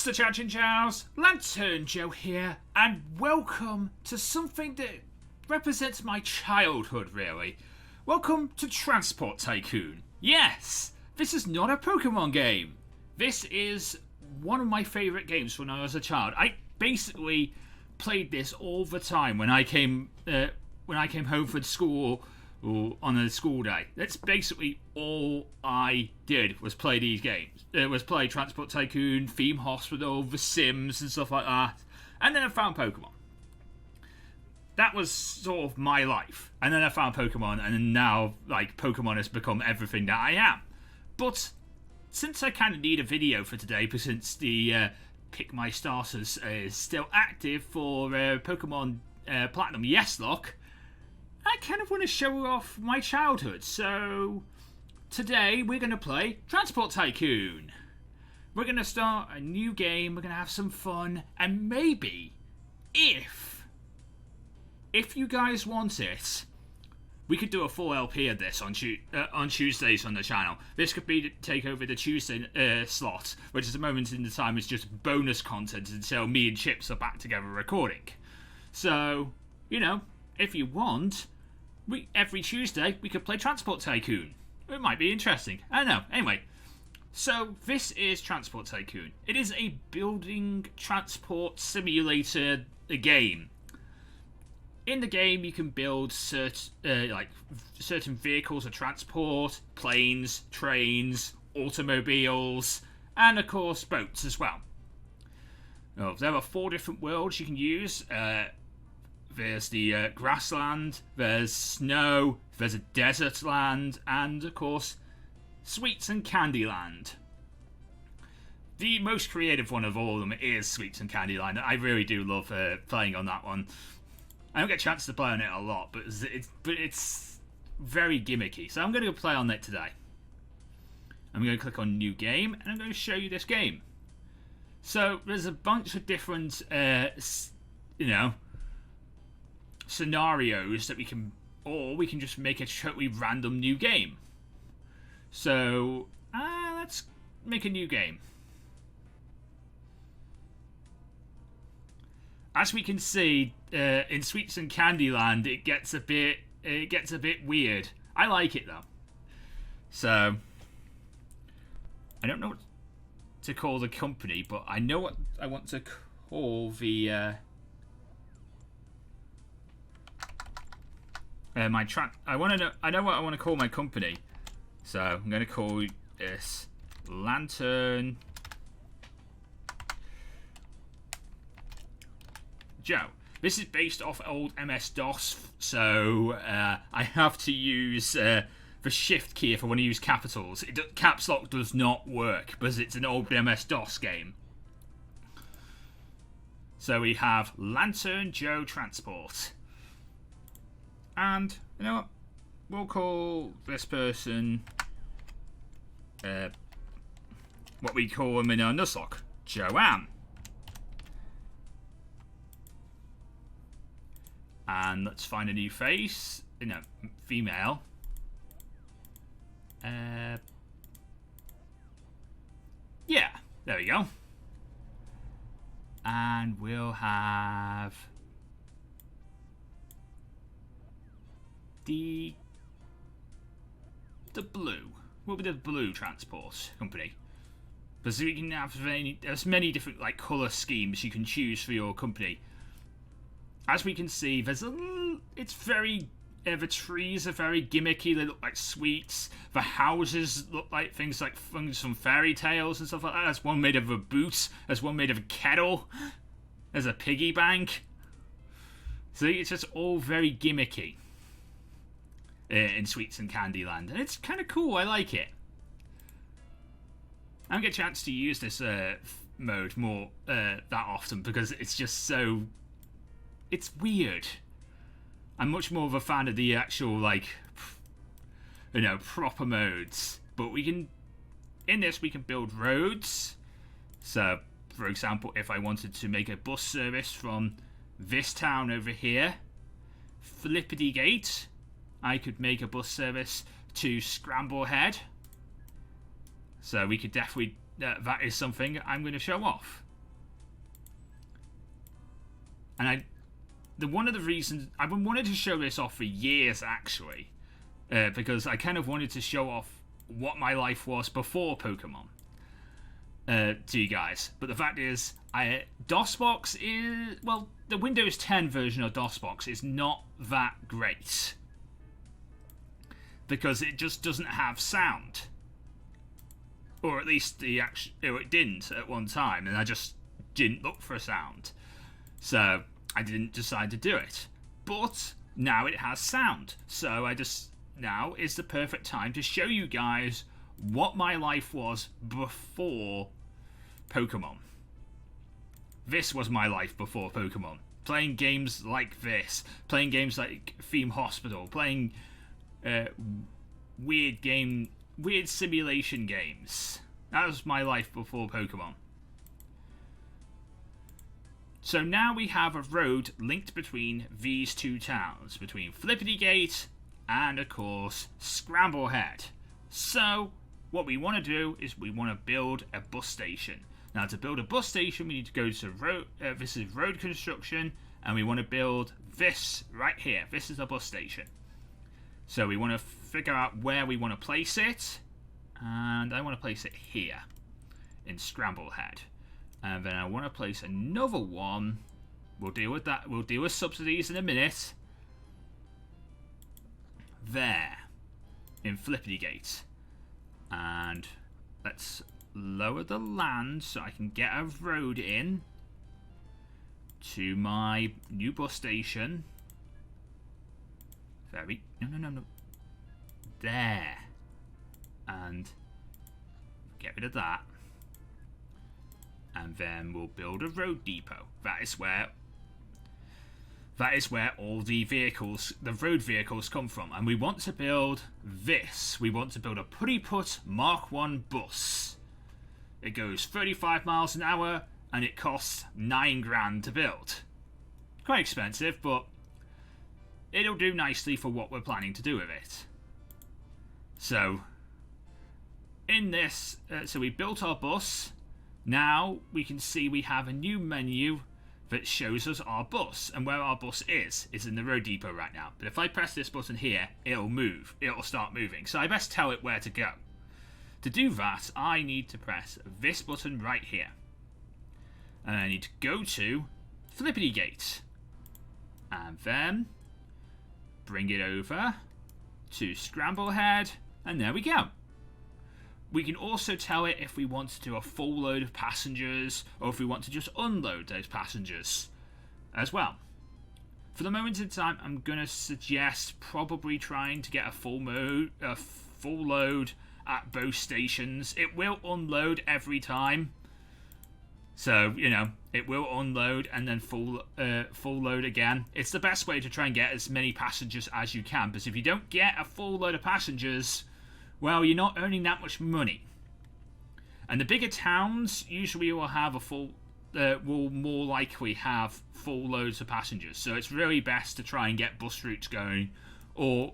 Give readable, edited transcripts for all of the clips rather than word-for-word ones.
Mr. Chinchou's LanturnJoe here, and welcome to something that represents my childhood, really. Welcome to Transport Tycoon. Yes, this is not a Pokemon game. This is one of my favourite games when I was a child. I basically played this all the time when I came home from school or on a school day. That's basically all I did was play these games. It was play Transport Tycoon, Theme Hospital, The Sims and stuff like that. And then I found Pokemon. That was sort of my life. And then I found Pokemon, and then now, like, Pokemon has become everything that I am. But since I kind of need a video for today, since the Pick My Starters is still active for Pokemon Platinum Yeslock, I kind of want to show off my childhood. So today we're going to play Transport Tycoon. We're going to start a new game. We're going to have some fun, and maybe if you guys want it, we could do a full LP of this on Tuesdays on the channel. This could be to take over the Tuesday slot, which at the moment in the time is just bonus content until me and Chips are back together recording. So, you know, if you want, every Tuesday we could play Transport Tycoon. It might be interesting. I don't know. Anyway, so this is Transport Tycoon. It is a building transport simulator game. In the game, you can build certain vehicles of transport, planes, trains, automobiles, and of course boats as well. There are 4 different worlds you can use. There's the grassland, there's snow, there's a desert land, and of course, Sweets and Candy Land. The most creative one of all of them is Sweets and Candy Land. I really do love playing on that one. I don't get a chance to play on it a lot, but it's very gimmicky. So I'm going to go play on it today. I'm going to click on New Game, and I'm going to show you this game. So there's a bunch of different, scenarios that we can just make a totally random new game. So let's make a new game. As we can see in Sweets and Candyland, it gets a bit weird. I like it though. So I don't know what to call the company, but I know what I want to call the I know what I want to call my company. So I'm going to call this LanturnJoe. This is based off old MS-DOS, so I have to use the shift key if I want to use capitals. Caps lock does not work because it's an old MS-DOS game. So we have LanturnJoe Transport. And, you know what? We'll call this person what we call him in our Nuzlocke, Joanne. And let's find a new face. No, female. Yeah, there we go. And we'll have the blue. We'll be the blue transport company. Because you can have there's many different colour schemes you can choose for your company. As we can see, the trees are very gimmicky. They look like sweets. The houses look like things from fairy tales and stuff like that. There's one made of a boot. There's one made of a kettle. There's a piggy bank. So it's just all very gimmicky in Sweets and Candyland. And it's kind of cool. I like it. I don't get a chance to use this mode more that often because it's just so... It's weird. I'm much more of a fan of the actual, proper modes. But in this, we can build roads. So, for example, if I wanted to make a bus service from this town over here, Flippity Gate, I could make a bus service to Scramblehead. So we could definitely, that is something I'm going to show off. And one of the reasons I've been wanting to show this off for years, actually, because I kind of wanted to show off what my life was before Pokemon to you guys. But the fact is, DOSBox is, well, the Windows 10 version of DOSBox is not that great because it just doesn't have sound, or at least it didn't at one time, and I just didn't look for a sound, so I didn't decide to do it. But now it has sound, so now is the perfect time to show you guys what my life was before Pokemon. This was my life before Pokemon. Playing games like this, playing games like Theme Hospital, playing weird simulation games. That was my life before Pokemon. So now we have a road linked between these two towns, between Flippitygate and, of course, Scramblehead. So what we want to do is we want to build a bus station. Now, to build a bus station, we need to go to road. This is road construction, and we want to build this right here. This is a bus station. So we want to figure out where we want to place it, and I want to place it here in Scramblehead. And then I want to place another one. We'll deal with that. We'll deal with subsidies in a minute. There, in Flippitygate. And let's lower the land so I can get a road in to my new bus station. No. There. And get rid of that. And then we'll build a road depot. That is where all the vehicles, the road vehicles, come from. And we want to build this. We want to build a Putty-Put Mark 1 bus. It goes 35 miles an hour, and it costs 9 grand to build. Quite expensive, but it'll do nicely for what we're planning to do with it. So, in this, so we built our bus. Now we can see we have a new menu that shows us our bus, and where our bus is in the road depot right now. But if I press this button here, it'll move. It'll start moving. So I best tell it where to go. To do that, I need to press this button right here. And I need to go to Flippitygate. And then bring it over to Scramblehead, and there we go. We can also tell it if we want to do a full load of passengers or if we want to just unload those passengers as well. For the moment in time, I'm going to suggest probably trying to get a full load at both stations. It will unload every time. So, you know, it will unload and then full load again. It's the best way to try and get as many passengers as you can, because if you don't get a full load of passengers, well, you're not earning that much money. And the bigger towns usually will have will more likely have full loads of passengers. So it's really best to try and get bus routes going, or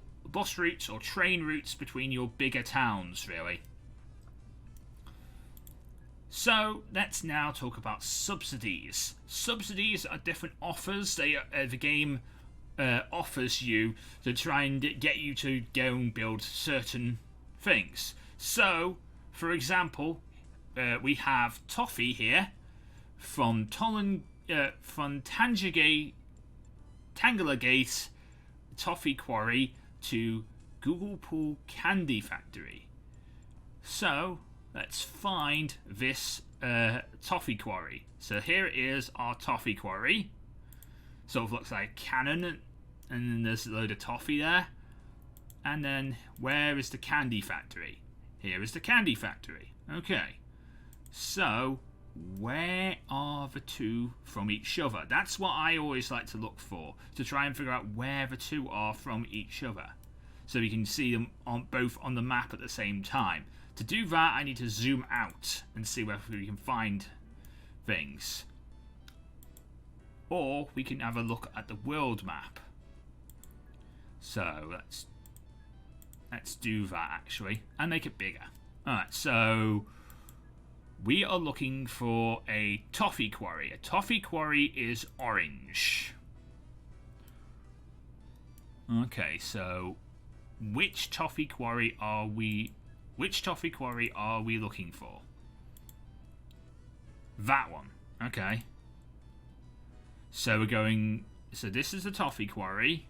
train routes between your bigger towns, really. So let's now talk about subsidies. Subsidies are different offers the game offers you to try and get you to go and build certain things. So, for example, we have Toffee here from Tanglagate Toffee Quarry to Google Pool Candy Factory. So let's find this toffee quarry. So here is our toffee quarry. Sort of looks like a cannon, and then there's a load of toffee there. And then where is the candy factory? Here is the candy factory. Okay. So where are the two from each other? That's what I always like to look for, to try and figure out where the two are from each other, so we can see them both on the map at the same time. To do that, I need to zoom out and see whether we can find things. Or we can have a look at the world map. So let's do that actually, and make it bigger. Alright, so We are looking for a toffee quarry. A toffee quarry is orange. Okay, so which toffee quarry are we looking for? That one. Okay. So we're going, so this is the toffee quarry.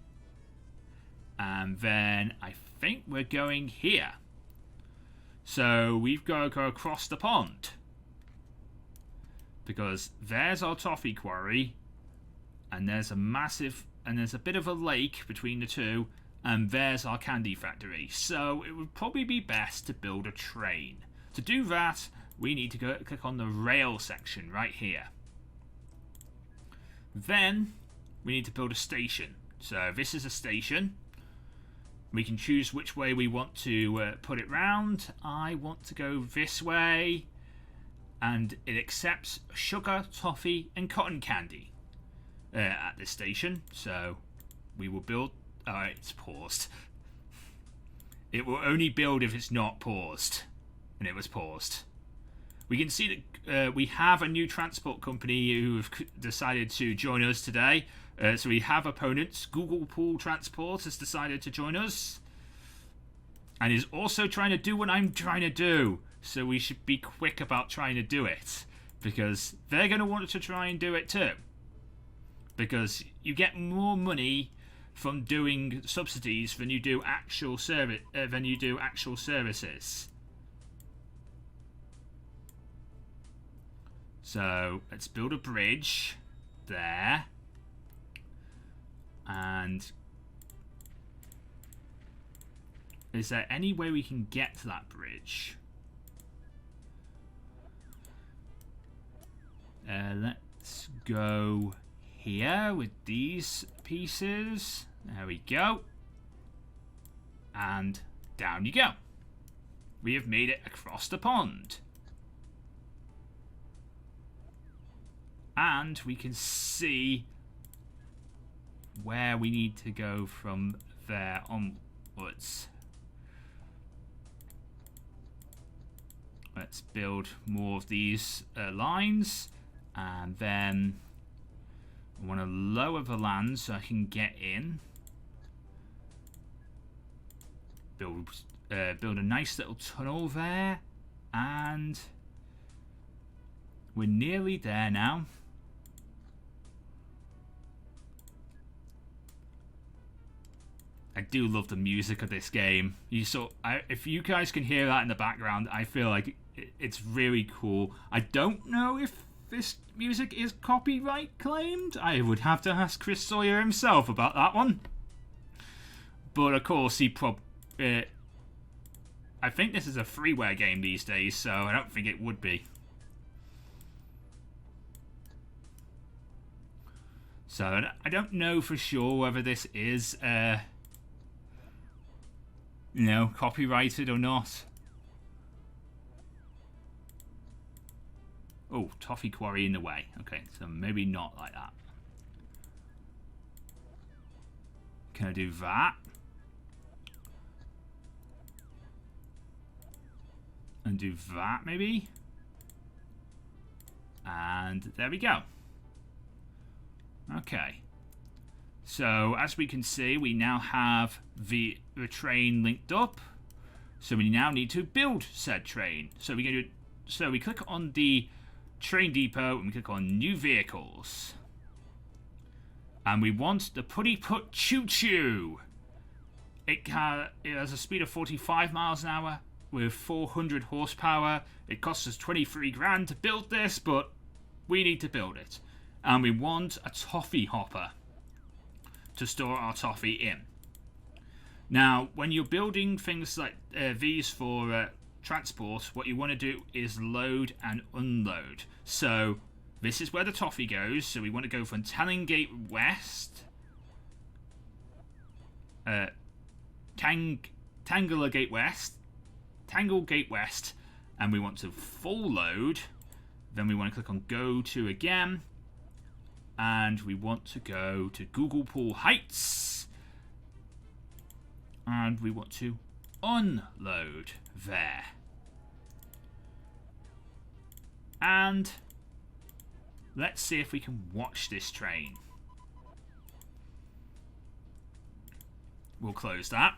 And then I think we're going here. So we've got to go across the pond. Because there's our toffee quarry. And there's a bit of a lake between the two. And there's our candy factory. So it would probably be best to build a train. To do that, we need to click on the rail section right here. Then we need to build a station. So this is a station. We can choose which way we want to put it round. I want to go this way. And it accepts sugar, toffee, and cotton candy at this station. So we will build... Alright, it's paused. It will only build if it's not paused. And it was paused. We can see that we have a new transport company who have decided to join us today. So we have opponents. Google Pool Transport has decided to join us. And is also trying to do what I'm trying to do. So we should be quick about trying to do it. Because they're going to want to try and do it too. Because you get more money from doing subsidies than you do actual services. So let's build a bridge there. And is there any way we can get to that bridge? Let's go here with these pieces. There we go. And down you go. We have made it across the pond. And we can see where we need to go from there onwards. Let's build more of these lines. And then I want to lower the land so I can get in. Build a nice little tunnel there. And we're nearly there now. I do love the music of this game. If you guys can hear that in the background, I feel like it's really cool. I don't know if this music is copyright claimed. I would have to ask Chris Sawyer himself about that one. But of course, I think this is a freeware game these days, so I don't think it would be. So I don't know for sure whether this is, copyrighted or not. Oh, toffee quarry in the way. Okay, so maybe not like that. Can I do that? And do that maybe? And there we go. Okay. So as we can see, we now have the train linked up. So we now need to build said train. So we click on the train depot and we click on new vehicles. And we want the Putty Put Choo-Choo. It has a speed of 45 miles an hour with 400 horsepower. It costs us 23 grand to build this, but we need to build it. And we want a toffee hopper to store our toffee in. Now, when you're building things like these for transport, what you want to do is load and unload. So this is where the toffee goes. So we want to go from Tangle West, Tangle Gate West, and we want to full load. Then we want to click on Go to again, and we want to go to Google Pool Heights, and we want to unload there. And let's see if we can watch this train. We'll close that.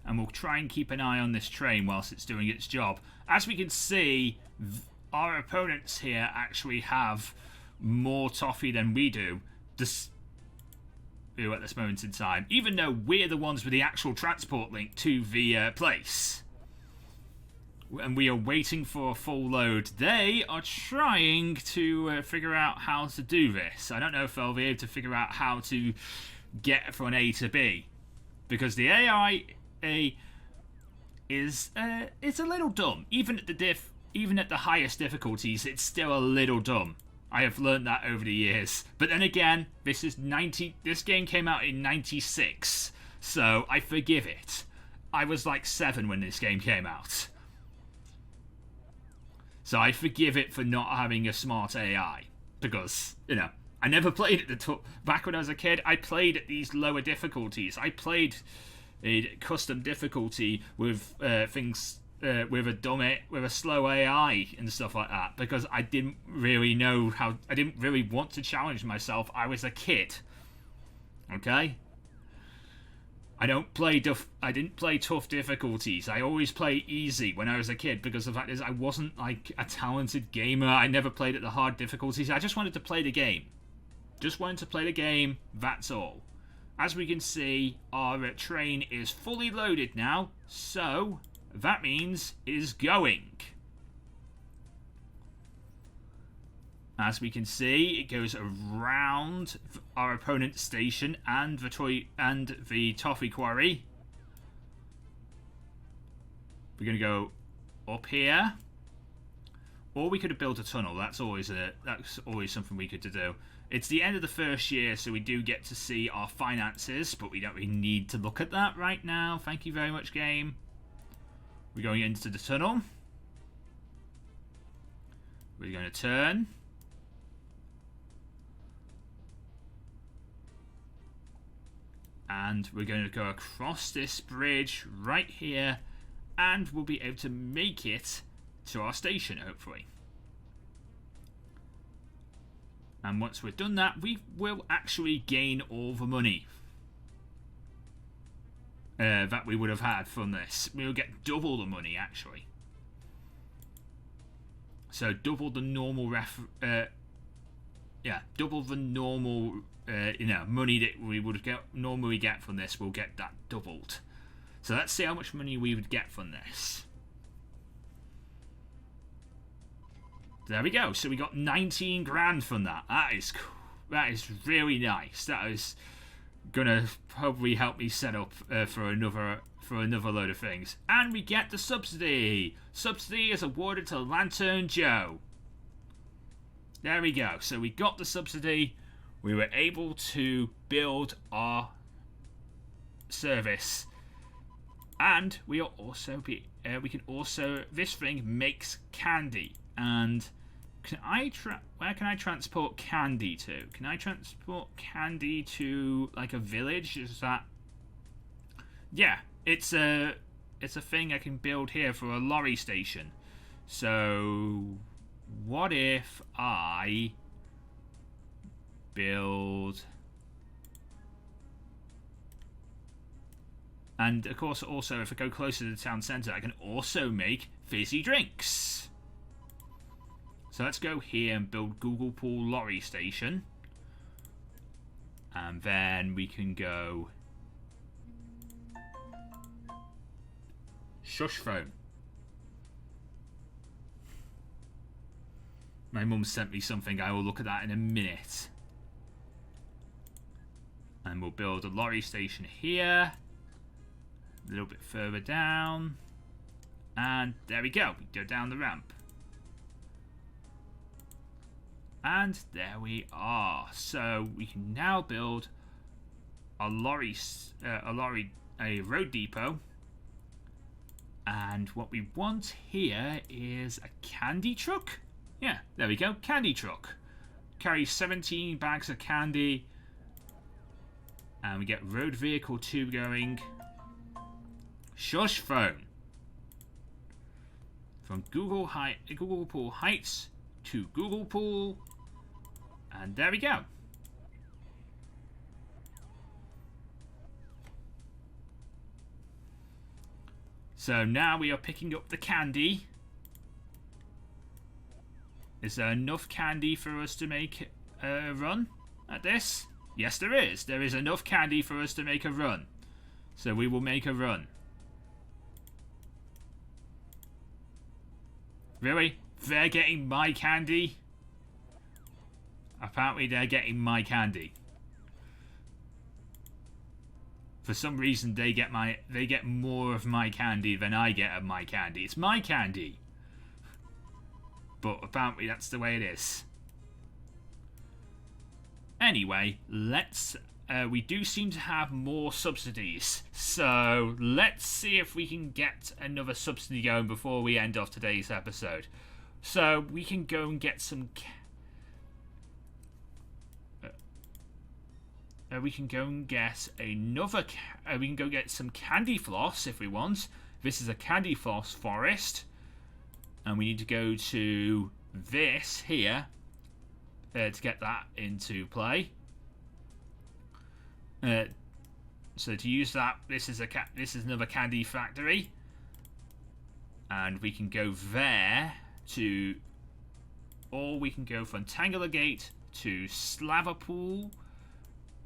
And we'll try and keep an eye on this train whilst it's doing its job. As we can see, our opponents here actually have more toffee than we do at this moment in time, even though we're the ones with the actual transport link to the place. And we are waiting for a full load. They are trying to figure out how to do this. I don't know if they'll be able to figure out how to get from A to B, because the AI is it's a little dumb. Even at the highest difficulties, it's still a little dumb. I have learned that over the years. But then again, this game came out in 96, so I forgive it. I was like 7 when this game came out. So I forgive it for not having a smart AI. Because, you know, I never played at the top. Back when I was a kid, I played at these lower difficulties. I played a custom difficulty with things with a slow AI and stuff like that, because I didn't really know how. I didn't really want to challenge myself. I was a kid. Okay. I didn't play tough difficulties. I always play easy when I was a kid, because the fact is I wasn't like a talented gamer. I never played at the hard difficulties. I just wanted to play the game. Just wanted to play the game. That's all. As we can see, our train is fully loaded now, so that means it is going. As we can see, it goes around our opponent's station and the toffee quarry. We're going to go up here, or we could have built a tunnel. That's always something we could do. It's the end of the first year, so we do get to see our finances, but we don't really need to look at that right now. Thank you very much, game. We're going into the tunnel. We're going to turn. And we're going to go across this bridge right here, and we'll be able to make it to our station, hopefully. And once we've done that, we will actually gain all the money that we would have had from this. We'll get double the money, actually. So double the normal double the normal money that we would normally get from this. We'll get that doubled. So let's see how much money we would get from this. There we go. So we got 19 grand from that. That is really nice. That is gonna probably help me set up for another load of things. And we get the subsidy. Subsidy is awarded to LanturnJoe. There we go. So we got the subsidy. We were able to build our service, and we are also we can also, this thing makes candy. And where can I transport candy to? Can I transport candy to like a village? Is that? Yeah, it's a thing I can build here for a lorry station. So what if I build? And of course, also if I go closer to the town centre, I can also make fizzy drinks. So let's go here and build Google Pool Lorry Station. And then we can go Shush Phone. My mum sent me something. I will look at that in a minute. And we'll build a lorry station here. A little bit further down. And there we go. We go down the ramp. And there we are. So we can now build a road depot. And what we want here is a candy truck. Yeah, there we go. Candy truck. Carries 17 bags of candy. And we get road vehicle 2 going. Shush phone. From Google Pool Heights to Google Pool. And there we go. So now we are picking up the candy. Is there enough candy for us to make a run at this? Yes, there is. There is enough candy for us to make a run. So we will make a run. Really? They're getting my candy? Apparently they're getting my candy. For some reason they get more of my candy than I get of my candy. It's my candy. But apparently that's the way it is. Anyway, we do seem to have more subsidies. So let's see if we can get another subsidy going before we end off today's episode. So we can go and get some we can go and get another we can go get some candy floss if we want. This is a candy floss forest. And we need to go to this here to get that into play. So to use that, this is another candy factory, and we can go there to, or we can go from Tangler Gate to Slaverpool.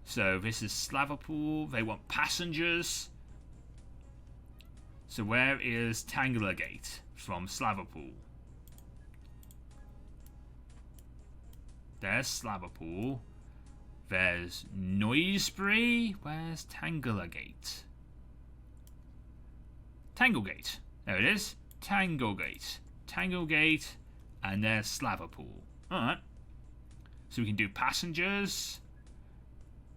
So this is Slaverpool. They want passengers. So where is Tangler Gate from Slaverpool? There's Slaverpool. There's Noisebury. Where's Tangler Gate? Tanglegate. There it is. Tanglegate. Tanglegate. And there's Slaverpool. Alright. So we can do passengers.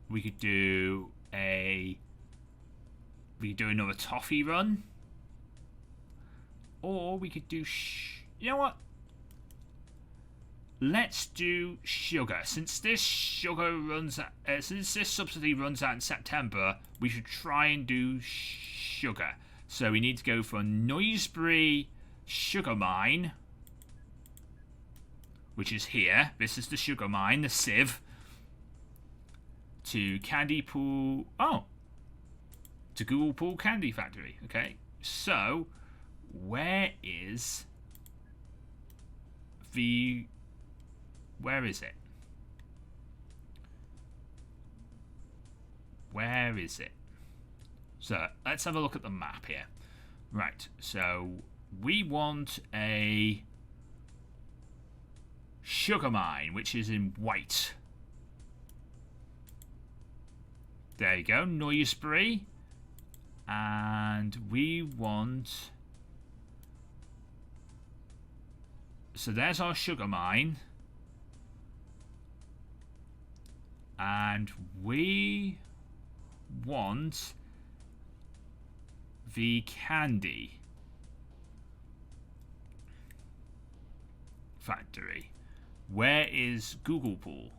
We could do another toffee run. Or we could do you know what? Let's do sugar. Since this subsidy runs out in September, we should try and do sugar. So we need to go for Noisebury Sugar Mine, which is here. This is the sugar mine, the sieve. To Candy Pool. Oh, to Google Pool Candy Factory. Okay, so where is it? Where is it? So let's have a look at the map here. Right, so we want a sugar mine, which is in white. There you go, Noisebury. And we want... So there's our sugar mine. And we want the candy factory. Where is Google Pool?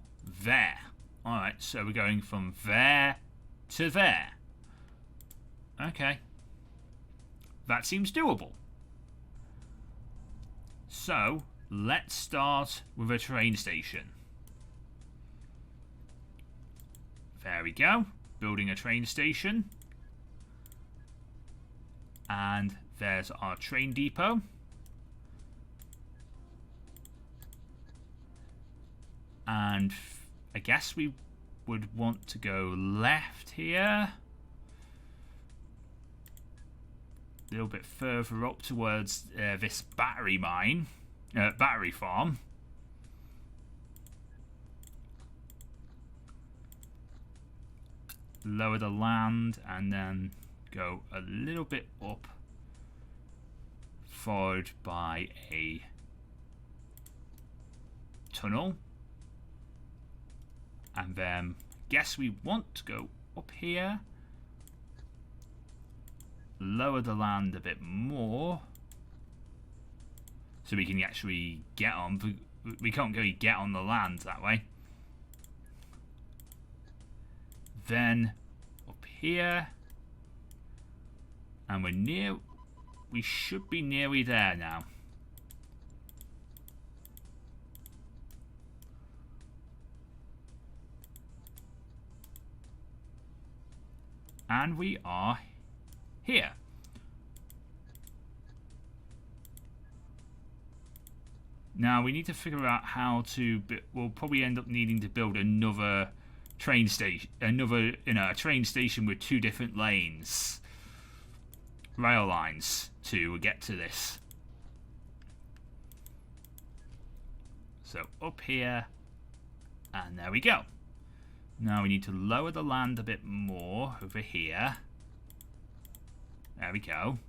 There. Alright, so we're going from there to there. Okay. That seems doable. So, let's start with a train station. There we go. Building a train station. And there's our train depot. And I guess we would want to go left here. A little bit further up towards this battery farm. Lower the land and then go a little bit up, followed by a tunnel, and then guess we want to go up here, lower the land a bit more so we can actually get on. We can't really get on the land that way. Then up here, and we should be nearly there now. And we are here. Now we need to figure out how to. We'll probably end up needing to build another train station, a train station with 2 different lanes, rail lines to get to this. So up here, and there we go. Now we need to lower the land a bit more over here. There we go.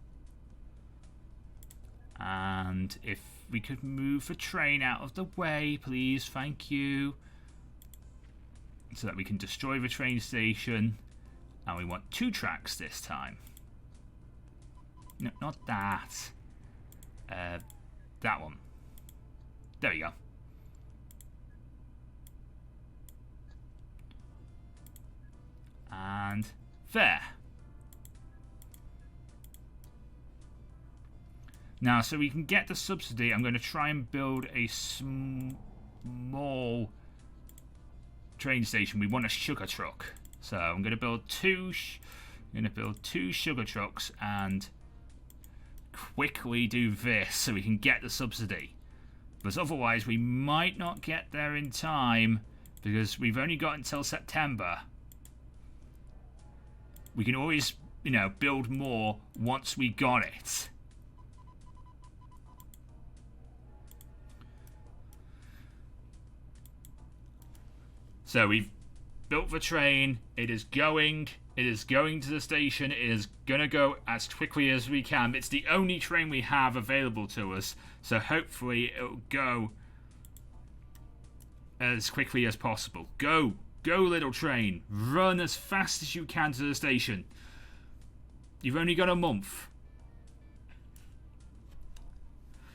And if we could move the train out of the way, please, thank you. So that we can destroy the train station. And we want 2 tracks this time. No, not that. That one. There we go. And there. Now, so we can get the subsidy, I'm going to try and build a small train station. We want a sugar truck. So I'm going to build 2 sugar trucks and quickly do this so we can get the subsidy. Because otherwise we might not get there in time because we've only got until September. We can always, build more once we got it. So we've built the train. It is going to the station. It is going to go as quickly as we can. It's the only train we have available to us. So hopefully it'll go as quickly as possible. Go, little train. Run as fast as you can to the station. You've only got a month.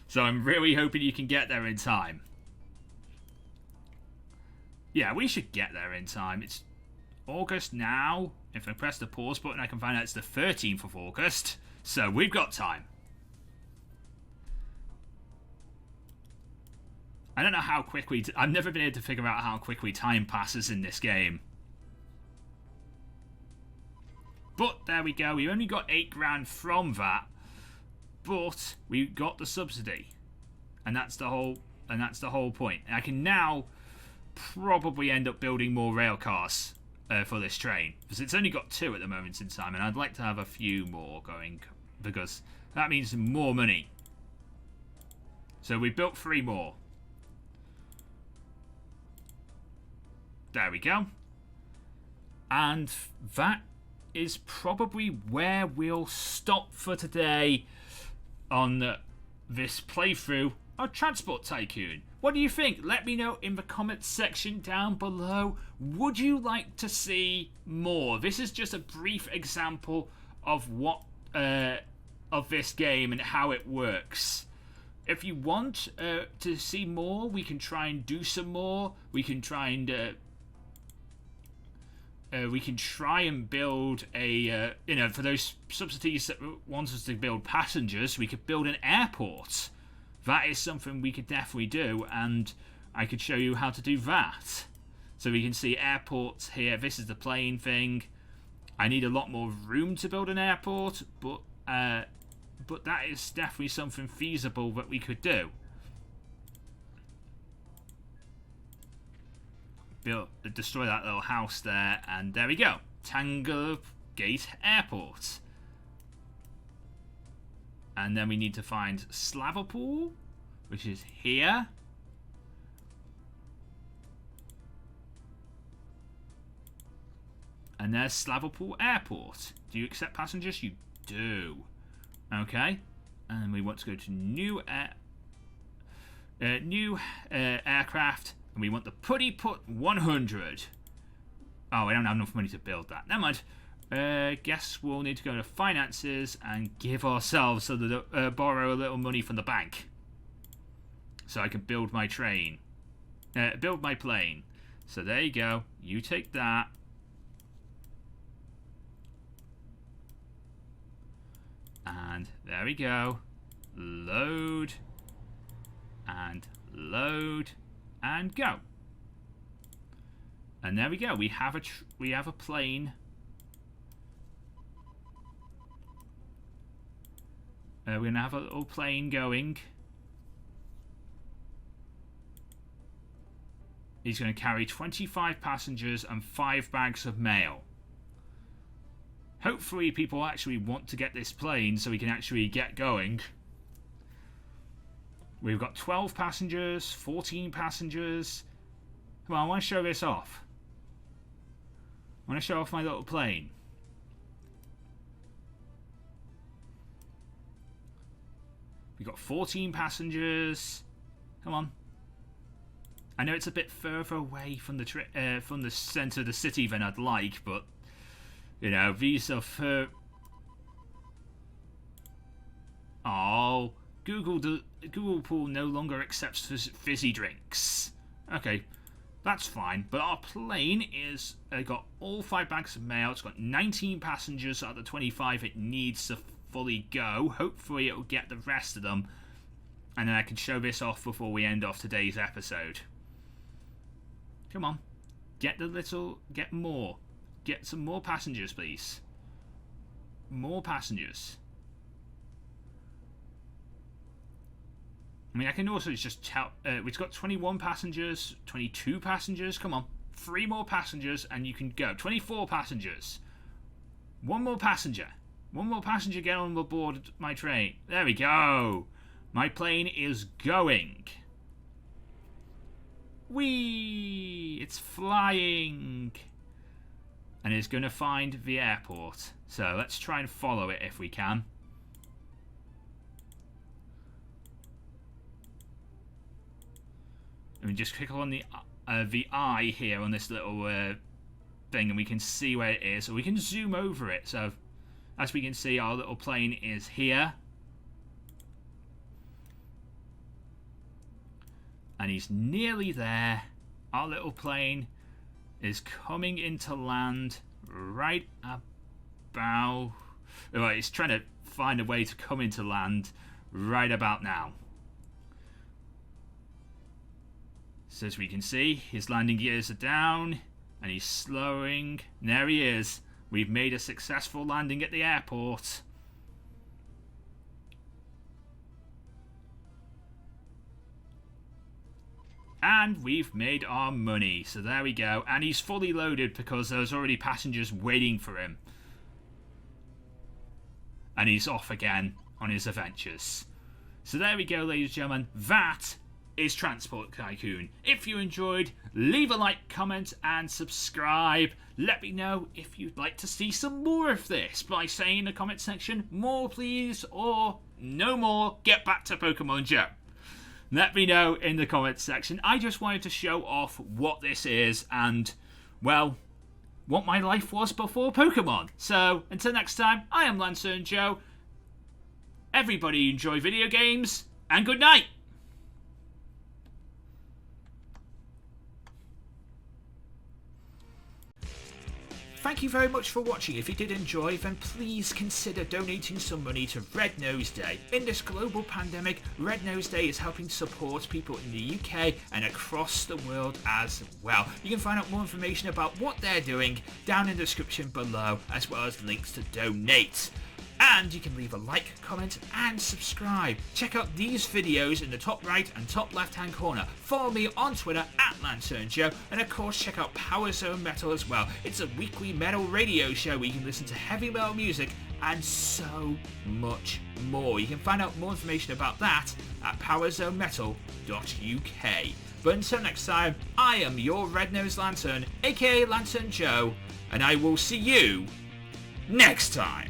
So I'm really hoping you can get there in time. Yeah, we should get there in time. It's August now. If I press the pause button, I can find out it's the 13th of August. So we've got time. I don't know how quickly... I've never been able to figure out how quickly time passes in this game. But there we go. We only got 8 grand from that. But we got the subsidy. And that's the whole point. And I can now probably end up building more rail cars for this train, because it's only got 2 at the moment in time, and I'd like to have a few more going because that means more money. So we built 3 more. There we go. And that is probably where we'll stop for today on this playthrough of Transport Tycoon. What do you think? Let me know in the comments section down below. Would you like to see more? This is just a brief example of what of this game and how it works. If you want to see more, we can try and do some more. We can try and build a for those subsidies that want us to build passengers, we could build an airport. That is something we could definitely do, and I could show you how to do that. So we can see airports here. This is the plane thing. I need a lot more room to build an airport, but that is definitely something feasible that we could do. Destroy that little house there, and there we go. Tango Gate Airport. And then we need to find Slaverpool, which is here. And there's Slaverpool Airport. Do you accept passengers? You do. Okay. And we want to go to new aircraft. And we want the Putty Put 100. Oh, we don't have enough money to build that. Never mind. Guess we'll need to go to finances and give ourselves borrow a little money from the bank, so I can build my train, build my plane. So there you go. You take that, and there we go. Load and load and go. And there we go. We have a plane. We're going to have a little plane going. He's going to carry 25 passengers and 5 bags of mail. Hopefully people actually want to get this plane so we can actually get going. We've got 12 passengers, 14 passengers. Come on, I want to show this off. I want to show off my little plane. We've got 14 passengers. Come on. I know it's a bit further away from the centre of the city than I'd like, but you know, these are Oh, Google Pool no longer accepts fizzy drinks. Okay, that's fine. But our plane is got all 5 bags of mail. It's got 19 passengers out of the 25 it needs to fully go. Hopefully it'll get the rest of them, and then I can show this off before we end off today's episode. Come on, get more. Get some more passengers, please. More passengers. I mean, I can also just tell... we've got 21 passengers, 22 passengers. Come on. 3 more passengers and you can go. 24 passengers. 1 more passenger. 1 more passenger get on board my train. There we go. My plane is going. Whee! It's flying. And it's going to find the airport. So let's try and follow it if we can. And we just click on the eye here on this little thing, and we can see where it is. So we can zoom over it. So as we can see, our little plane is here. And he's nearly there. Our little plane is coming into land right about... Well, he's trying to find a way to come into land right about now. So as we can see, his landing gears are down and he's slowing. And there he is. We've made a successful landing at the airport. And we've made our money. So there we go. And he's fully loaded because there's already passengers waiting for him. And he's off again on his adventures. So there we go, ladies and gentlemen. That is Transport Tycoon. If you enjoyed, leave a like, comment, and subscribe. Let me know if you'd like to see some more of this by saying in the comment section, more please, or no more, get back to Pokemon Joe. Let me know in the comments section. I just wanted to show off what this is and, well, what my life was before Pokemon. So, until next time, I am LanturnJoe. Everybody enjoy video games, and good night! Thank you very much for watching. If you did enjoy, then please consider donating some money to Red Nose Day. In this global pandemic, Red Nose Day is helping support people in the UK and across the world as well. You can find out more information about what they're doing down in the description below, as well as links to donate. And you can leave a like, comment, and subscribe. Check out these videos in the top right and top left hand corner. Follow me on Twitter at LanturnJoe, and of course check out Power Zone Metal as well. It's a weekly metal radio show where you can listen to heavy metal music and so much more. You can find out more information about that at powerzonemetal.uk. But until next time, I am your Red Nose Lantern, aka LanturnJoe, and I will see you next time.